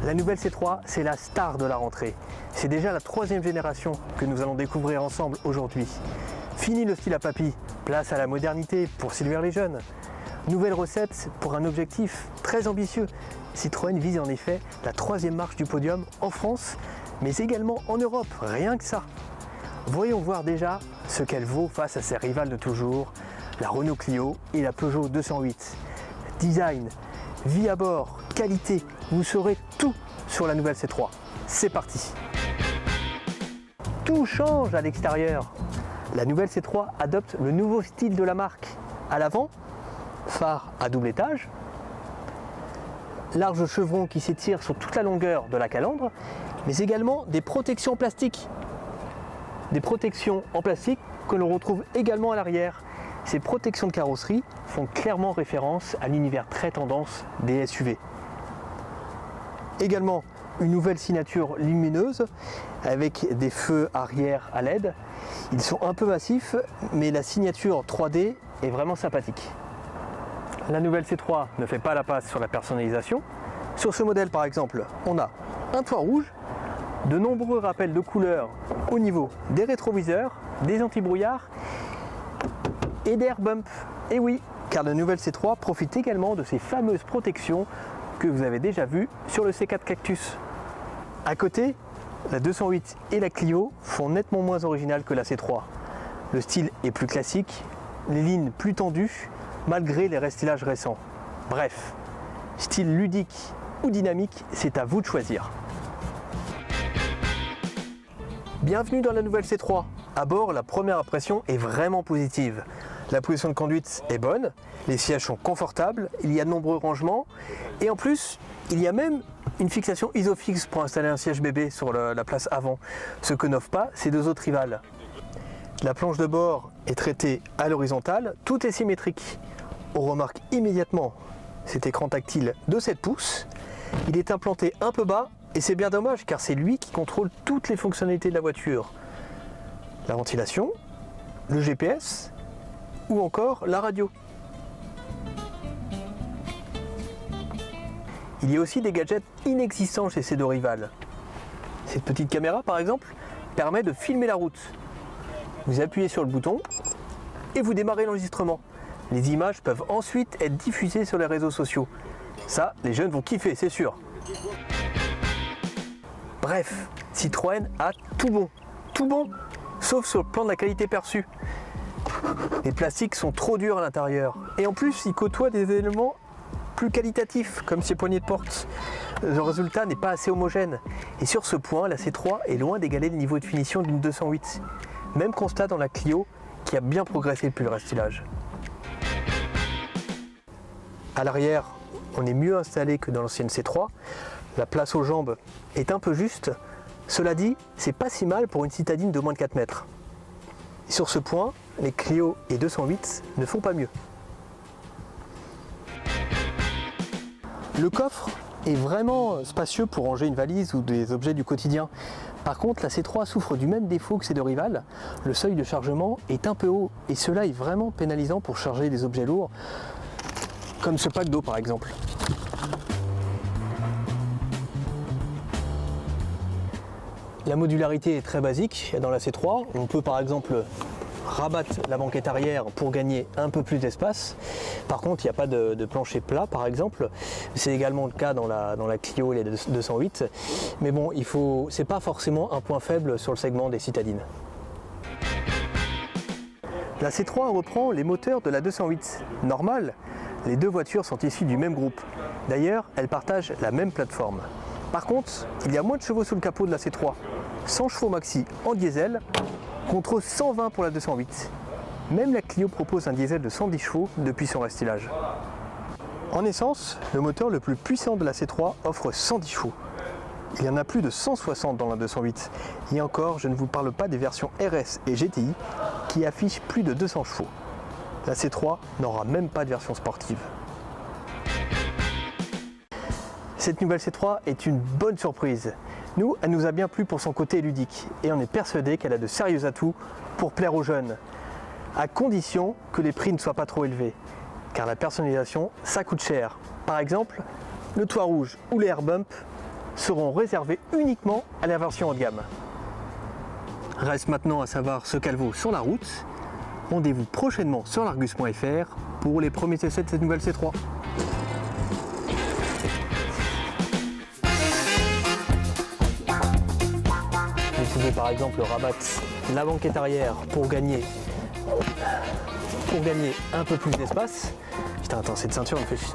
La nouvelle C3, c'est la star de la rentrée. C'est déjà la 3e génération que nous allons découvrir ensemble aujourd'hui. Fini le style à papy, place à la modernité pour séduire les jeunes. Nouvelle recette pour un objectif très ambitieux. Citroën vise en effet la 3e marche du podium en France, mais également en Europe, rien que ça. Voyons voir déjà ce qu'elle vaut face à ses rivales de toujours, la Renault Clio et la Peugeot 208. Design, vie à bord, qualité, vous saurez tout sur la nouvelle C3. C'est parti! Tout change à l'extérieur. La nouvelle C3 adopte le nouveau style de la marque. À l'avant, phare à double étage, large chevron qui s'étire sur toute la longueur de la calandre, mais également des protections plastiques. Des protections en plastique que l'on retrouve également à l'arrière. Ces protections de carrosserie font clairement référence à l'univers très tendance des SUV. Également une nouvelle signature lumineuse avec des feux arrière à LED. Ils sont un peu massifs, mais la signature 3D est vraiment sympathique. La nouvelle C3 ne fait pas la passe sur la personnalisation. Sur ce modèle par exemple, on a un toit rouge, de nombreux rappels de couleurs au niveau des rétroviseurs, des anti-brouillards et des air bumps. Et oui, car la nouvelle C3 profite également de ces fameuses protections que vous avez déjà vues sur le C4 Cactus. À côté, la 208 et la Clio font nettement moins originales que la C3. Le style est plus classique, les lignes plus tendues, malgré les restilages récents. Bref, style ludique ou dynamique, c'est à vous de choisir. Bienvenue dans la nouvelle C3. À bord, la première impression est vraiment positive. La position de conduite est bonne, les sièges sont confortables, il y a de nombreux rangements et en plus, il y a même une fixation isofix pour installer un siège bébé sur la place avant, ce que n'offrent pas ces deux autres rivales. La planche de bord est traitée à l'horizontale, tout est symétrique. On remarque immédiatement cet écran tactile de 7 pouces. Il est implanté un peu bas et c'est bien dommage car c'est lui qui contrôle toutes les fonctionnalités de la voiture. La ventilation, le GPS ou encore la radio. Il y a aussi des gadgets inexistants chez ces deux rivales. Cette petite caméra par exemple permet de filmer la route. Vous appuyez sur le bouton et vous démarrez l'enregistrement. Les images peuvent ensuite être diffusées sur les réseaux sociaux. Ça, les jeunes vont kiffer, c'est sûr. Bref, Citroën a tout bon, sauf sur le plan de la qualité perçue. Les plastiques sont trop durs à l'intérieur. Et en plus, ils côtoient des éléments plus qualitatifs, comme ces poignées de porte. Le résultat n'est pas assez homogène. Et sur ce point, la C3 est loin d'égaler le niveau de finition d'une 208. Même constat dans la Clio, qui a bien progressé depuis le restylage. À l'arrière, on est mieux installé que dans l'ancienne C3. La place aux jambes est un peu juste. Cela dit, c'est pas si mal pour une citadine de moins de 4 mètres. Sur ce point, les Clio et 208 ne font pas mieux. Le coffre est vraiment spacieux pour ranger une valise ou des objets du quotidien. Par contre, la C3 souffre du même défaut que ses deux rivales. Le seuil de chargement est un peu haut et cela est vraiment pénalisant pour charger des objets lourds, comme ce pack d'eau par exemple. La modularité est très basique dans la C3. On peut par exemple rabattre la banquette arrière pour gagner un peu plus d'espace. Par contre, il n'y a pas de plancher plat par exemple. C'est également le cas dans la Clio et les 208. Mais bon, c'est pas forcément un point faible sur le segment des citadines. La C3 reprend les moteurs de la 208. Normal, les deux voitures sont issues du même groupe. D'ailleurs, elles partagent la même plateforme. Par contre, il y a moins de chevaux sous le capot de la C3. 100 chevaux maxi en diesel contre 120 pour la 208. Même la Clio propose un diesel de 110 chevaux depuis son restylage. En essence, le moteur le plus puissant de la C3 offre 110 chevaux. Il y en a plus de 160 dans la 208. Et encore, je ne vous parle pas des versions RS et GTI qui affichent plus de 200 chevaux. La C3 n'aura même pas de version sportive. Cette nouvelle C3 est une bonne surprise. Nous, elle nous a bien plu pour son côté ludique et on est persuadé qu'elle a de sérieux atouts pour plaire aux jeunes, à condition que les prix ne soient pas trop élevés. car la personnalisation, ça coûte cher. Par exemple, le toit rouge ou les air bump seront réservés uniquement à la version haut de gamme. Reste maintenant à savoir ce qu'elle vaut sur la route. Rendez-vous prochainement sur largus.fr pour les premiers essais de cette nouvelle C3. Vous pouvez par exemple rabattre la banquette arrière pour gagner un peu plus d'espace. Putain, attends, cette ceinture me fait chier.